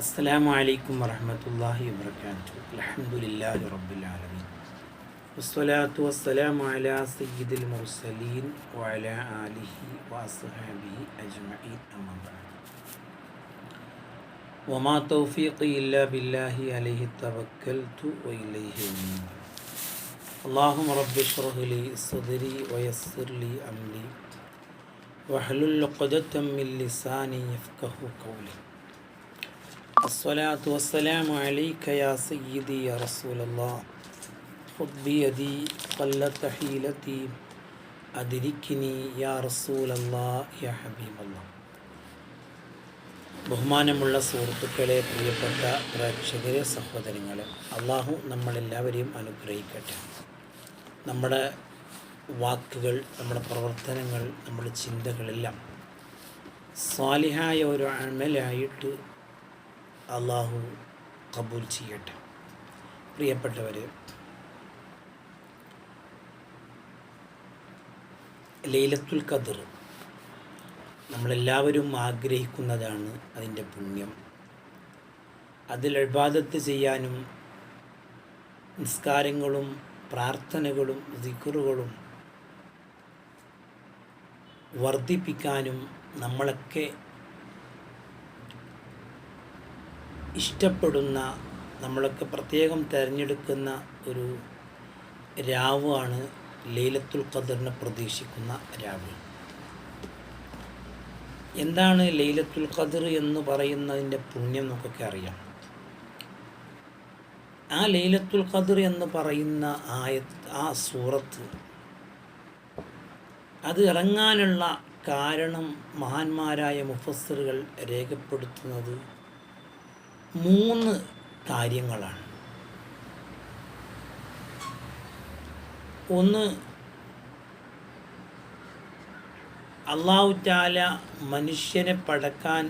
അസ്സലാമു അലൈക്കും വറഹ്മത്തുള്ളാഹി വബറകാതുഹു. അൽഹംദുലില്ലാഹി റബ്ബിൽ ആലമീൻ. വസ്സലാത്തു വസ്സലാമു അലാ സയ്യിദിൽ മുർസലീൻ വഅലാ ആലിഹി വഅസ്ഹാബിഹി അജ്മഈൻ. അമ്മാ ബഅദ്. വമാ തൗഫീഖി ഇല്ലാ ബില്ലാഹി അലൈഹി തവക്കൽതു വഇലൈഹി ഉനീബ്. അല്ലാഹുമ്മ റബ്ബി ഇശ്റഹ് ലി സദ്രി വയസ്സിർ ലി അംരി വഹ്ലുൽ ഉഖ്ദതം മിൻ ലിസാനി യഫ്ഖഹു ഖൗലി. الصلاة والسلام عليك يا سيدي يا رسول الله خذ بيدي قلت حيلتي أدركني يا رسول الله يا حبيب الله. ബഹുമാനമുള്ള സുഹൃത്തുക്കളെ, പ്രിയപ്പെട്ട പ്രേക്ഷകരെ, സഹോദരങ്ങളെ, അള്ളാഹു നമ്മളെല്ലാവരെയും അനുഗ്രഹിക്കട്ടെ. നമ്മുടെ വാക്കുകൾ, നമ്മുടെ പ്രവർത്തനങ്ങൾ, നമ്മുടെ ചിന്തകളെല്ലാം സ്വാലിഹായ ഒരു അമലായിട്ട് അള്ളാഹു കബൂൽ ചെയ്യട്ടെ. പ്രിയപ്പെട്ടവരെ, ലൈലത്തുൽ ഖദ്ർ നമ്മളെല്ലാവരും ആഗ്രഹിക്കുന്നതാണ്. അതിൻ്റെ പുണ്യം, അതിൽ ഇബാദത്ത് ചെയ്യാനും നിസ്കാരങ്ങളും പ്രാർത്ഥനകളും ദിക്റുകളും വർദ്ധിപ്പിക്കാനും നമ്മളൊക്കെ ഇഷ്ടപ്പെടുന്ന, നമ്മളൊക്കെ പ്രത്യേകം തിരഞ്ഞെടുക്കുന്ന ഒരു രാവാണ് ലൈലത്തുൽ ഖദ്റിനെ പ്രതീക്ഷിക്കുന്ന രാവ്. എന്താണ് ലൈലത്തുൽ ഖദ്ർ എന്ന് പറയുന്നതിൻ്റെ പുണ്യം നമുക്കൊക്കെ അറിയാം. ആ ലൈലത്തുൽ ഖദ്ർ എന്ന് പറയുന്ന ആ സൂറത്ത്, അത് ഇറങ്ങാനുള്ള കാരണം മഹാന്മാരായ മുഫസ്സിറുകൾ രേഖപ്പെടുത്തുന്നത് 3 കാര്യങ്ങളാണ്. ഒന്ന്, അല്ലാഹു തആല മനുഷ്യനെ പടക്കാൻ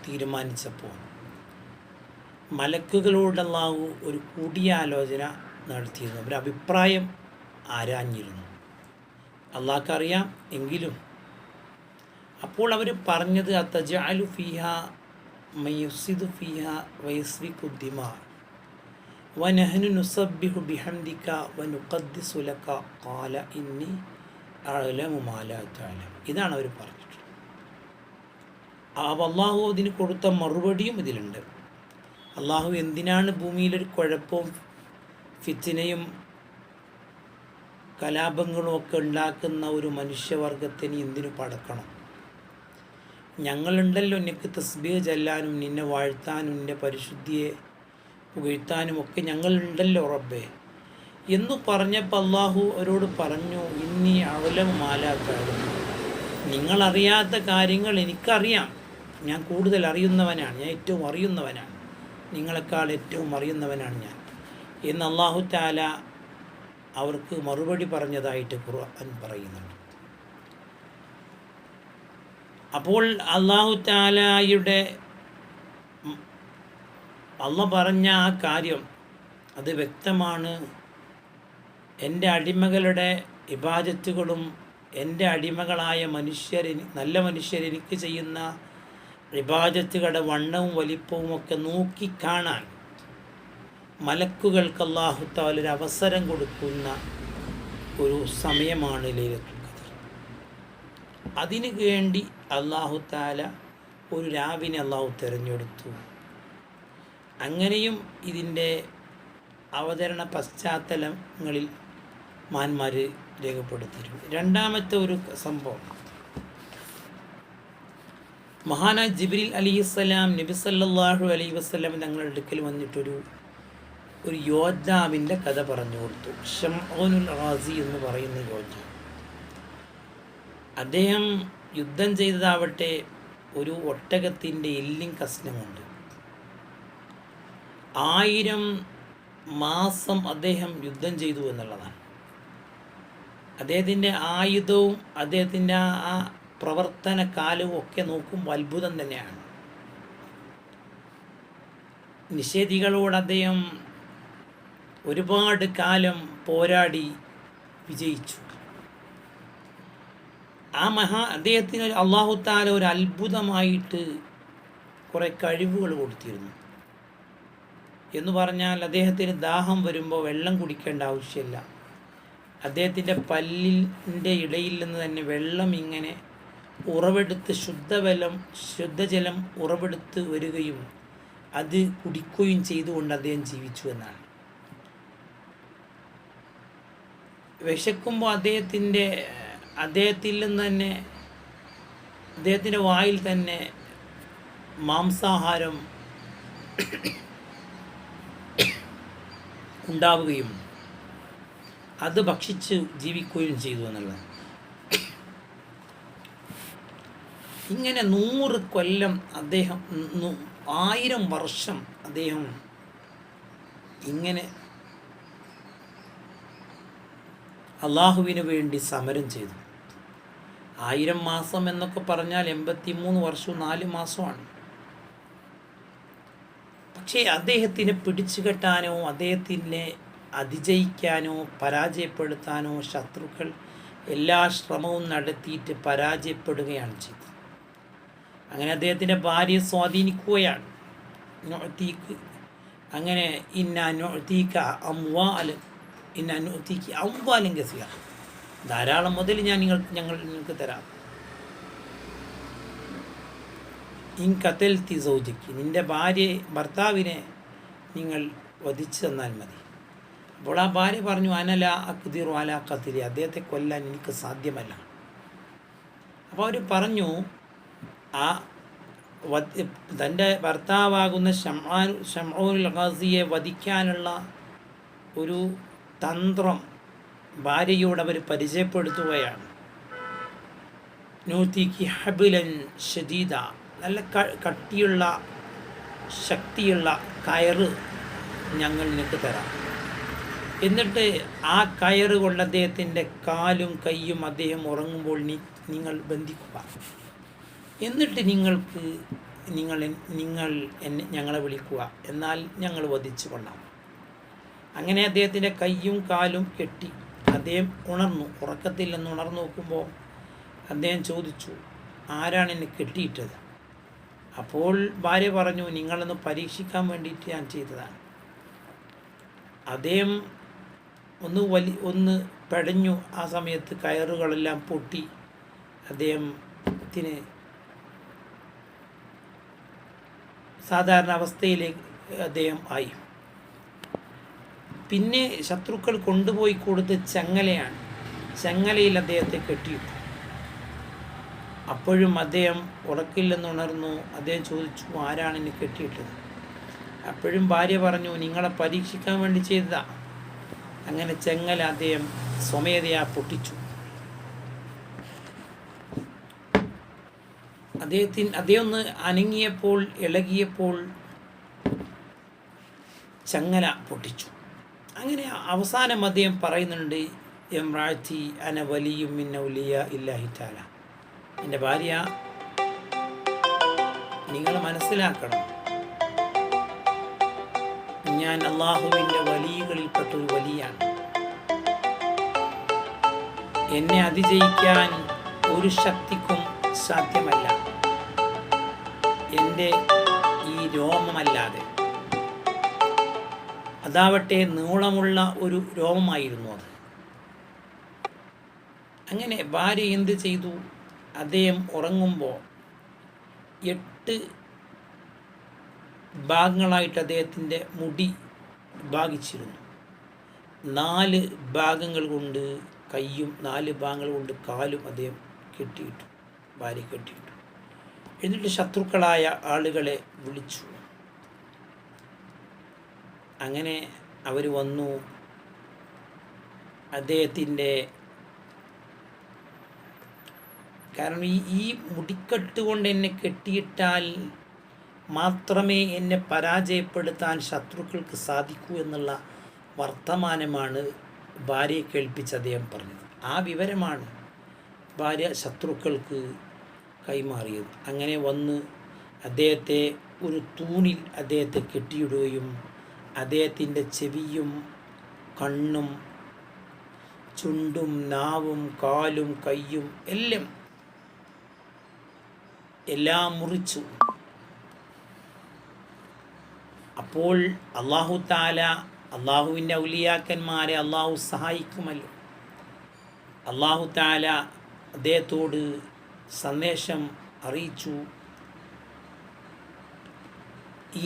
തീരുമാനിച്ചപ്പോൾ മലക്കുകളോട് അല്ലാഹു ഒരു കൂടിയാലോചന നടത്തിയിരുന്നു. ഒരു അഭിപ്രായം ആരാഞ്ഞിരുന്നു. അല്ലാഹുക്കറിയാം, എങ്കിലും അപ്പോൾ അവർ പറഞ്ഞത് അത്തജഅലു ഫീഹാ മയുഫ്സിദു ഫീഹാ വയസ്ഫികു ദിമാ വനഹ്നു നുസബ്ബിഹു ബിഹംദിക വനുഖദ്ദിസു ലക ഖാല ഇന്നി അഅലമു മാ ലാ തഅലം. ഇതാണ് അവർ പറഞ്ഞിട്ടുള്ളത്. അല്ലാഹു അതിന് കൊടുത്ത മറുപടിയും ഇതിലുണ്ട്. അല്ലാഹു എന്തിനാണ് ഭൂമിയിലൊരു കുഴപ്പവും ഫിത്നയും കലാപങ്ങളും ഒക്കെ ഉണ്ടാക്കുന്ന ഒരു മനുഷ്യവർഗത്തിന് എന്തിനു പടക്കണം? ഞങ്ങളുണ്ടല്ലോ നിനക്ക് തസ്ബീഹ് ചെല്ലാനും നിന്നെ വാഴ്ത്താനും നിൻ്റെ പരിശുദ്ധിയെ പുകഴ്ത്താനും ഒക്കെ ഞങ്ങളുണ്ടല്ലോ റബ്ബേ എന്നു പറഞ്ഞപ്പോൾ അല്ലാഹു അവരോട് പറഞ്ഞു, ഇന്നി അഅലമു മാ ലാ തഅലം. നിങ്ങളറിയാത്ത കാര്യങ്ങൾ എനിക്കറിയാം. ഞാൻ കൂടുതൽ അറിയുന്നവനാണ്, ഞാൻ ഏറ്റവും അറിയുന്നവനാണ്, നിങ്ങളെക്കാൾ ഏറ്റവും അറിയുന്നവനാണ് ഞാൻ എന്ന് അല്ലാഹു തആല അവർക്ക് മറുപടി പറഞ്ഞതായിട്ട് ഖുർആൻ പറയുന്നുണ്ട്. അപ്പോൾ അല്ലാഹു തആലയുടെ അല്ലാഹ് പറഞ്ഞ ആ കാര്യം അത് വ്യക്തമാണ്. എൻ്റെ അടിമകളുടെ ഇബാദത്തുകളും എൻ്റെ അടിമകളായ നല്ല മനുഷ്യരെനിക്ക് ചെയ്യുന്ന ഇബാദത്തുകളുടെ വണ്ണവും വലിപ്പവും ഒക്കെ നോക്കിക്കാണാൻ മലക്കുകൾക്ക് അല്ലാഹു തആല ഒരു അവസരം കൊടുക്കുന്ന ഒരു സമയമാണ് ലൈലത്തുൽ ഖദ്ർ. അതിനു വേണ്ടി അല്ലാഹു തആല ഒരു രാവിനെ അല്ലാഹു തിരഞ്ഞെടുത്തു. അങ്ങനെയും ഇതിൻ്റെ അവതരണ പശ്ചാത്തലങ്ങളിൽ മഹാന്മാർ രേഖപ്പെടുത്തിയിട്ടുണ്ട്. രണ്ടാമത്തെ ഒരു സംഭവം, മഹാനായ ജിബ്രീൽ അലൈഹിസ്സലാം നബി സല്ലല്ലാഹു അലൈഹി വസല്ലം തങ്ങളുടെ അടുക്കൽ വന്നിട്ടൊരു യോദ്ധാവിൻ്റെ കഥ പറഞ്ഞു കൊടുത്തു. ശംഉനുൽ റാസി എന്ന് പറയുന്ന യോദ്ധാവ്. അദ്ദേഹം യുദ്ധം ചെയ്തതാവട്ടെ ഒരു ഒട്ടകത്തിൻ്റെ എല്ലിൻ കഷ്ണമുണ്ട്. 1000 മാസം അദ്ദേഹം യുദ്ധം ചെയ്തു എന്നുള്ളതാണ്. അദ്ദേഹത്തിൻ്റെ ആയുധവും അദ്ദേഹത്തിൻ്റെ ആ പ്രവർത്തന കാലവും ഒക്കെ നോക്കുമ്പോൾ അത്ഭുതം തന്നെയാണ്. നിഷേധികളോട് അദ്ദേഹം ഒരുപാട് കാലം പോരാടി വിജയിച്ചു. അദ്ദേഹത്തിന് അല്ലാഹു തആല ഒരു അത്ഭുതമായിട്ട് കുറേ കഴിവുകൾ കൊടുത്തിരുന്നു. എന്ന് പറഞ്ഞാൽ അദ്ദേഹത്തിന് ദാഹം വരുമ്പോൾ വെള്ളം കുടിക്കേണ്ട ആവശ്യമില്ല. അദ്ദേഹത്തിൻ്റെ പല്ലിൻ്റെ ഇടയിൽ നിന്ന് തന്നെ വെള്ളം ഇങ്ങനെ ഉറവെടുത്ത് ശുദ്ധജലം ഉറവെടുത്ത് വരികയും അത് കുടിക്കുകയും ചെയ്തുകൊണ്ട് അദ്ദേഹം ജീവിച്ചു എന്നാണ്. വിശക്കുമ്പോൾ അദ്ദേഹത്തിൽ നിന്ന് തന്നെ അദ്ദേഹത്തിൻ്റെ വായിൽ തന്നെ മാംസാഹാരം ഉണ്ടാവുകയും അത് ഭക്ഷിച്ച് ജീവിക്കുകയും ചെയ്തു എന്നുള്ളത്. ഇങ്ങനെ 100 കൊല്ലം അദ്ദേഹം 1000 വർഷം അദ്ദേഹം ഇങ്ങനെ അള്ളാഹുവിന് വേണ്ടി സമരം ചെയ്തു. 1000 മാസം എന്നൊക്കെ പറഞ്ഞാൽ 83 വർഷവും 4 മാസമാണ്. പക്ഷേ അദ്ദേഹത്തിനെ പിടിച്ചു കെട്ടാനോ അദ്ദേഹത്തിനെ അതിജയിക്കാനോ പരാജയപ്പെടുത്താനോ ശത്രുക്കൾ എല്ലാ ശ്രമവും നടത്തിയിട്ട് പരാജയപ്പെടുകയാണ് ചെയ്തത്. അങ്ങനെ അദ്ദേഹത്തിൻ്റെ ഭാര്യയെ സ്വാധീനിക്കുകയാണ്. അങ്ങനെ അംവാലും കസിയ, ധാരാളം മുതൽ നിങ്ങൾക്ക് തരാം. കത്തൽത്തി സൗജയ്ക്ക്, നിൻ്റെ ഭർത്താവിനെ നിങ്ങൾ വധിച്ചു തന്നാൽ മതി. അപ്പോൾ ആ ഭാര്യ പറഞ്ഞു, അനല അക്തിറു അല ഖത്ലി, അദ്ദേഹത്തെ കൊല്ലാൻ എനിക്ക് സാധ്യമല്ല. അപ്പോൾ അവർ പറഞ്ഞു, ആ തൻ്റെ ഭർത്താവാകുന്ന ഷംഊനുൽ ഗാസിയെ വധിക്കാനുള്ള ഒരു തന്ത്രം ഭാര്യയോട് അവർ പരിചയപ്പെടുത്തുകയാണ്. നൂത്തിക്ക് ഹബിലൻ ഷദീദ, നല്ല കട്ടിയുള്ള ശക്തിയുള്ള കയറ് ഞങ്ങൾ നിനക്ക് തരാം. എന്നിട്ട് ആ കയറ് കൊണ്ട് അദ്ദേഹത്തിൻ്റെ കാലും കൈയും അദ്ദേഹം ഉറങ്ങുമ്പോൾ നിങ്ങൾ ബന്ധിക്കുക. എന്നിട്ട് ഞങ്ങളെ വിളിക്കുക, എന്നാൽ ഞങ്ങൾ വധിച്ചു കൊള്ളാം. അങ്ങനെ അദ്ദേഹത്തിൻ്റെ കൈയും കാലും കെട്ടി അദ്ദേഹം ഉണർന്നു. ഉറക്കത്തിൽ നിന്ന് ഉണർന്നു നോക്കുമ്പോൾ അദ്ദേഹം ചോദിച്ചു, ആരാണ് എന്നെ കെട്ടിയിട്ടത്? അപ്പോൾ ഭാര്യ പറഞ്ഞു, നിങ്ങളൊന്ന് പരീക്ഷിക്കാൻ വേണ്ടിയിട്ട് ഞാൻ ചെയ്തതാണ്. അദ്ദേഹം ഒന്ന് പെടഞ്ഞു. ആ സമയത്ത് കയറുകളെല്ലാം പൊട്ടി അദ്ദേഹത്തിന് സാധാരണ അവസ്ഥയിലേക്ക് അദ്ദേഹം ആയി. പിന്നെ ശത്രുക്കൾ കൊണ്ടുപോയി കൊടുത്ത ചങ്ങലയാണ്. ചങ്ങലയിൽ അദ്ദേഹത്തെ കെട്ടിയിട്ടു. അപ്പോഴും അദ്ദേഹം ഉറക്കിൽ നിന്ന് ഉണർന്നു. അദ്ദേഹം ചോദിച്ചു, ആരാണ് എന്നെ കെട്ടിയിട്ടത്? അപ്പോഴും ഭാര്യ പറഞ്ഞു, നിങ്ങളെ പരീക്ഷിക്കാൻ വേണ്ടി ചെയ്തതാ. അങ്ങനെ ചങ്ങല അദ്ദേഹം സ്വമേധയാ പൊട്ടിച്ചു. അദ്ദേഹം ഒന്ന് അനങ്ങിയപ്പോൾ, ഇളകിയപ്പോൾ ചങ്ങല പൊട്ടിച്ചു. അങ്ങനെ അവസാനം അദ്ദേഹം പറയുന്നുണ്ട്, എംറാത്തി അന വലിയും മിൻ ഔലിയ ഇല്ലാഹി തആല, എൻ്റെ ഭാര്യ, നിങ്ങൾ മനസ്സിലാക്കണം, ഞാൻ അള്ളാഹുവിൻ്റെ വലികളിൽപ്പെട്ടൊരു വലിയാണ്. എന്നെ അതിജയിക്കാൻ ഒരു ശക്തിക്കും സാധ്യമല്ല, എൻ്റെ ഈ രോമമല്ലാതെ. അതാവട്ടെ നീളമുള്ള ഒരു രോമമായിരുന്നു അത്. അങ്ങനെ ഭാര്യ എന്ത് ചെയ്തു? അദ്ദേഹം ഉറങ്ങുമ്പോൾ 8 ഭാഗങ്ങളായിട്ട് അദ്ദേഹത്തിൻ്റെ മുടി ഭാഗിച്ചിരുന്നു. 4 ഭാഗങ്ങൾ കൊണ്ട് കൈയും 4 ഭാഗങ്ങൾ കൊണ്ട് കാലും അദ്ദേഹം കെട്ടിയിട്ടു, ഭാര്യ കെട്ടിയിട്ടു. എന്നിട്ട് ശത്രുക്കളായ ആളുകളെ വിളിച്ചു. അങ്ങനെ അവർ വന്നു. അദ്ദേഹത്തിൻ്റെ, കാരണം ഈ മുടിക്കെട്ട് കൊണ്ട് എന്നെ കെട്ടിയിട്ടാൽ മാത്രമേ എന്നെ പരാജയപ്പെടുത്താൻ ശത്രുക്കൾക്ക് സാധിക്കൂ എന്നുള്ള വർത്തമാനമാണ് ഭാര്യയെ കേൾപ്പിച്ച് അദ്ദേഹം പറഞ്ഞത്. ആ വിവരമാണ് ഭാര്യ ശത്രുക്കൾക്ക് കൈമാറിയത്. അങ്ങനെ വന്ന് അദ്ദേഹത്തെ ഒരു തൂണിൽ അദ്ദേഹത്തെ കെട്ടിയിടുകയും അദ്ദേഹത്തിൻ്റെ ചെവിയും കണ്ണും ചുണ്ടും നാവും കാലും കൈയും എല്ലാം മുറിച്ചു. അപ്പോൾ അള്ളാഹു താല അള്ളാഹുവിൻ്റെ ഔലിയാക്കന്മാരെ അള്ളാഹു സഹായിക്കുമല്ലോ. അള്ളാഹു താല അദ്ദേഹത്തോട് സന്ദേശം അറിയിച്ചു,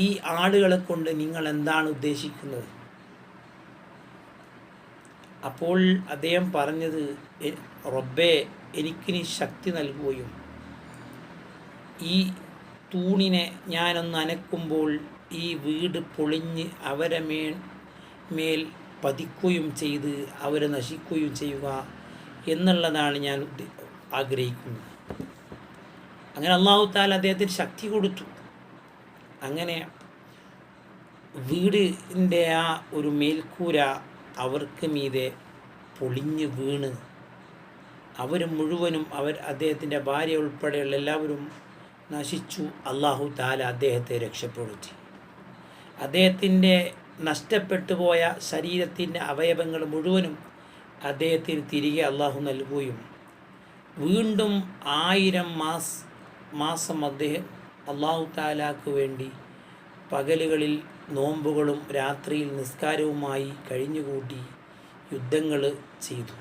ഈ ആളുകളെ കൊണ്ട് നിങ്ങൾ എന്താണ് ഉദ്ദേശിക്കുന്നത്? അപ്പോൾ അദ്ദേഹം പറഞ്ഞത്, റബ്ബേ, എനിക്കിനി ശക്തി നൽകുകയും ഈ തൂണിനെ ഞാനൊന്ന് അനക്കുമ്പോൾ ഈ വീട് പൊളിഞ്ഞ് അവരെ മേൽ പതിക്കുകയും ചെയ്ത് അവരെ നശിക്കുകയും ചെയ്യുക എന്നുള്ളതാണ് ഞാൻ ആഗ്രഹിക്കുന്നത്. അങ്ങനെ അള്ളാഹു താല അദ്ദേഹത്തിന് ശക്തി കൊടുത്തു. അങ്ങനെ വീടിൻ്റെ ആ ഒരു മേൽക്കൂര അവർക്ക് മീതെ പൊളിഞ്ഞ് വീണ് അവർ മുഴുവനും അദ്ദേഹത്തിൻ്റെ ഭാര്യ ഉൾപ്പെടെയുള്ള എല്ലാവരും നശിച്ചു. അള്ളാഹു താല അദ്ദേഹത്തെ രക്ഷപ്പെടുത്തി. അദ്ദേഹത്തിൻ്റെ നഷ്ടപ്പെട്ടു പോയ ശരീരത്തിൻ്റെ അവയവങ്ങൾ മുഴുവനും അദ്ദേഹത്തിന് തിരികെ അള്ളാഹു നൽകുകയും വീണ്ടും 1000 മാസം അദ്ദേഹം അള്ളാഹു താലാക്ക് വേണ്ടി പകലുകളിൽ നോമ്പുകളും രാത്രിയിൽ നിസ്കാരവുമായി കഴിഞ്ഞുകൂട്ടി യുദ്ധങ്ങൾ ചെയ്തു.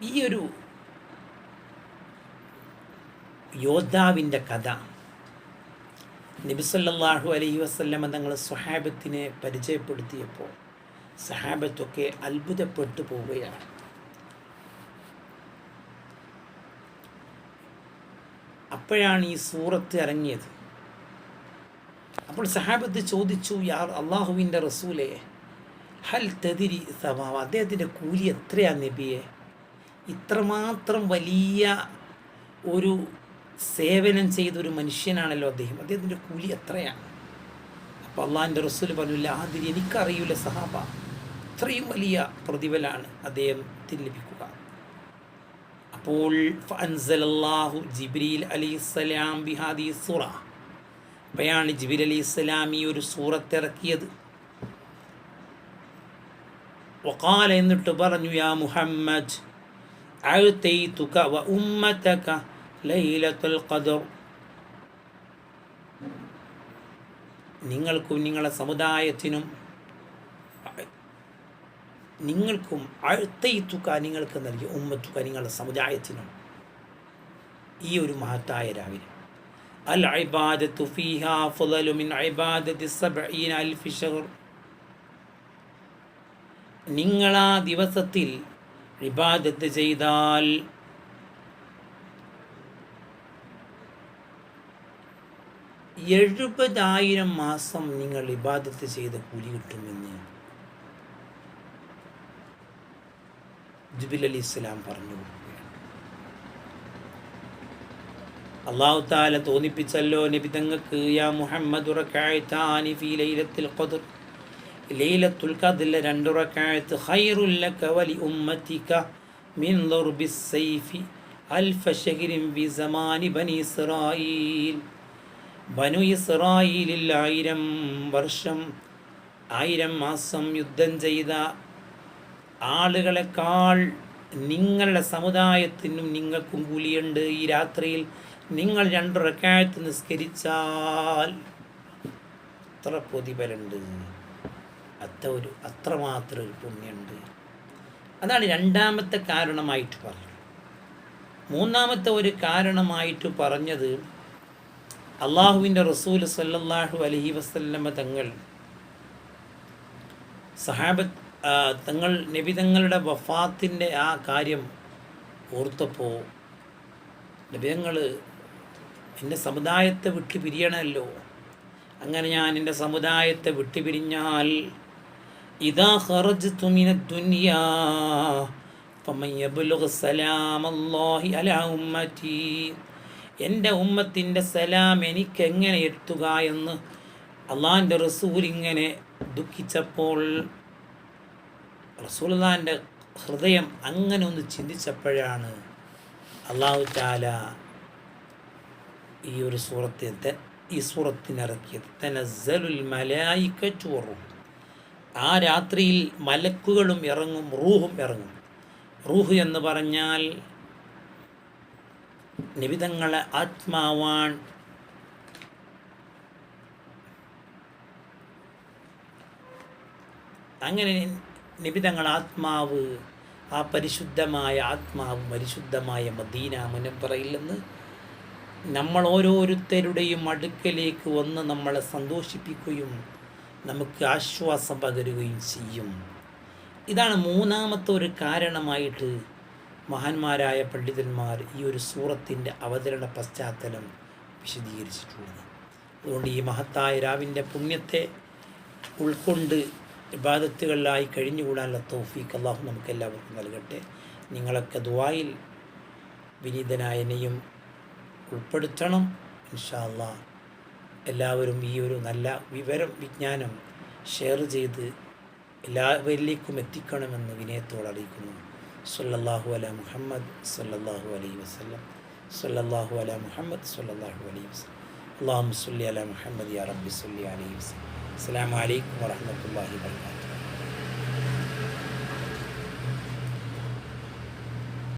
ഈ ഒരു യോദ്ധാവിൻ്റെ കഥ നബി സല്ലല്ലാഹു അലൈഹി വസല്ലമ തങ്ങൾ സ്വഹാബത്തിനെ പരിചയപ്പെടുത്തിയപ്പോൾ സഹാബത്തൊക്കെ അത്ഭുതപ്പെട്ടു പോവുകയാണ്. അപ്പോഴാണ് ഈ സൂറത്ത് ഇറങ്ങിയത്. അപ്പോൾ സഹാബത്ത് ചോദിച്ചു, യാ അള്ളാഹുവിൻ്റെ റസൂലേ, ഹൽ തദിരി സവാബ്, അദ്ദേഹത്തിൻ്റെ കൂലി എത്രയാണ് നബിയെ? ഇത്രമാത്രം വലിയ ഒരു സേവനം ചെയ്തൊരു മനുഷ്യനാണല്ലോ അദ്ദേഹം, അദ്ദേഹത്തിൻ്റെ കൂലി എത്രയാണ്? അപ്പോൾ അള്ളാഹിൻ്റെ റസൂൽ പറഞ്ഞില്ല, അതിൽ എനിക്കറിയില്ല സഹാബ, ഇത്രയും വലിയ പ്രതിഫലമാണ് അദ്ദേഹത്തിന് ലഭിക്കുക. അപ്പോൾ ഫഅൻസലല്ലാഹു ജിബ്രീൽ അലൈഹിസ്സലാം ബിഹാദി സൂറ, അപ്പോഴാണ് ജിബ്രീൽ അലൈഹിസ്സലാം ഈ ഒരു സൂറത്ത് ഇറക്കിയത്. വഖാല, എന്നിട്ട് പറഞ്ഞു, യാ മുഹമ്മദ് അഅ്തൈതുക വ ഉമ്മതക ലൈലത്തുൽ ഖദർ, നിങ്ങൾക്കും നിങ്ങളുടെ സമുദായത്തിനും നിങ്ങൾക്കും അഅ്തൈതുക നിങ്ങൾക്ക് നൽകി, ഉമ്മത്തുക നിങ്ങളുടെ സമുദായത്തിനും ഈ ഒരു മഹത്തായ രാവിലെ. അൽ ഇബാദത്തു ഫീഹാ അഫ്ളലു മിൻ ഇബാദത്തി 70,000 ശഹർ, നിങ്ങളാ ദിവസത്തിൽ ഇബാദത്ത് ചെയ്താൽ 70,000 മാസം നിങ്ങൾ ഇബാദത്ത് ചെയ്ത കൂലി കിട്ടുമെന്ന് ജിബ്രീൽ അലൈഹിസ്സലാം പറഞ്ഞു. അല്ലാഹു തആല തോന്നിപ്പിച്ചല്ലോ നബി തങ്ങൾക്ക്, യാ മുഹമ്മദ് റകഅതാനി ഫീ ലൈലത്തുൽ ഖദ്ർ, ലൈലത്തുൽ ഖദ്റിലെ 2 റകഅത്ത് ഖൈറുൽ ലക വലി ഉമ്മതിക മിൻ ദർബിസ് സൈഫി അൽഫ ശഹ്റിൻ ഫി സമാനി ബനി ഇസ്രായീൽ, ബനു ഇസ്രായീലിൽ 1000 വർഷം 1000 മാസം യുദ്ധം ചെയ്ത ആളുകളെക്കാൾ നിങ്ങളുടെ സമുദായത്തിനും നിങ്ങൾക്കും കൂലിയുണ്ട്. ഈ രാത്രിയിൽ നിങ്ങൾ 2 റക്അത്ത് നിസ്കരിച്ചാൽ അത്ര പ്രതിഫലമുണ്ട്, അത്രമാത്രം ഒരു പുണ്യമുണ്ട്. അതാണ് രണ്ടാമത്തെ കാരണമായിട്ട് പറഞ്ഞത്. മൂന്നാമത്തെ ഒരു കാരണമായിട്ട് പറഞ്ഞത്, അള്ളാഹുവിൻ്റെ റസൂൽ സല്ലല്ലാഹു അലൈഹി വസല്ലമ തങ്ങൾ തങ്ങൾ നബി തങ്ങളുടെ വഫാത്തിൻ്റെ ആ കാര്യം ഓർത്തപ്പോൾ, നബി തങ്ങൾ എൻ്റെ സമുദായത്തെ വിട്ടു പിരിയണമല്ലോ, അങ്ങനെ ഞാൻ എൻ്റെ സമുദായത്തെ വിട്ടു പിരിഞ്ഞാൽ ഇദാ ഖറജ്തു മിനദ് ദുനിയാ ഫമൻ യബ്ലുഗു സലാമല്ലാഹി അലാ ഉമ്മതി, എൻ്റെ ഉമ്മത്തിൻ്റെ സലാം എനിക്കെങ്ങനെ എത്തുക എന്ന് അള്ളാഹിൻ്റെ റസൂൽ ഇങ്ങനെ ദുഃഖിച്ചപ്പോൾ, റസൂലുള്ളാഹിൻ്റെ ഹൃദയം അങ്ങനെ ഒന്ന് ചിന്തിച്ചപ്പോഴാണ് അല്ലാഹു തആല ഈ ഒരു സൂറത്തിനിറക്കിയത്. തനസ്സലുൽ മലായികതു വറൂഹ്, ആ രാത്രിയിൽ മലക്കുകളും ഇറങ്ങും, റൂഹും ഇറങ്ങും. റൂഹ് എന്ന് പറഞ്ഞാൽ നിബിതങ്ങളെ ആത്മാവാൻ. അങ്ങനെ നബി തങ്ങൾ ആത്മാവ്, ആ പരിശുദ്ധമായ ആത്മാവ് പരിശുദ്ധമായ മദീന മുനവ്വറയിൽ നിന്ന് നമ്മൾ ഓരോരുത്തരുടെയും അടുക്കലേക്ക് വന്ന് നമ്മളെ സന്തോഷിപ്പിക്കുകയും നമുക്ക് ആശ്വാസം പകരുകയും ചെയ്യും. ഇതാണ് മൂന്നാമത്തെ ഒരു കാരണമായിട്ട് മഹാന്മാരായ പണ്ഡിതന്മാർ ഈ ഒരു സൂറത്തിൻ്റെ അവതരണ പശ്ചാത്തലം വിശദീകരിച്ചിട്ടുള്ളത്. അതുകൊണ്ട് ഈ മഹത്തായ രാവിൻ്റെ പുണ്യത്തെ ഉൾക്കൊണ്ട് ഇബാദത്തുകളിലായി കഴിഞ്ഞുകൂടാനുള്ള തൗഫീഖ് അല്ലാഹു നമുക്കെല്ലാവർക്കും നൽകട്ടെ. നിങ്ങളൊക്കെ ദുആയിൽ വിനീതനായ എന്നെയും ഉൾപ്പെടുത്തണം ഇൻഷാ അല്ലാഹ്. എല്ലാവരും ഈ ഒരു നല്ല വിജ്ഞാനം ഷെയർ ചെയ്ത് എല്ലാവരിലേക്കും എത്തിക്കണമെന്ന് വിനയത്തോടെ അറിയിക്കുന്നു. സല്ലല്ലാഹു അലാ മുഹമ്മദ് സല്ലല്ലാഹു അലൈഹി വസല്ലം. സല്ലല്ലാഹു അലാ മുഹമ്മദ് സല്ലല്ലാഹു അലൈഹി വസല്ലം. അല്ലാഹുമ്മ സ്വല്ലി അലാ മുഹമ്മദ് യാ റബ്ബി സ്വല്ലി അലൈഹി വസല്ലം. അസ്സലാമു അലൈക്കും വറഹ്മത്തുള്ളാഹി വബറകാതുഹു.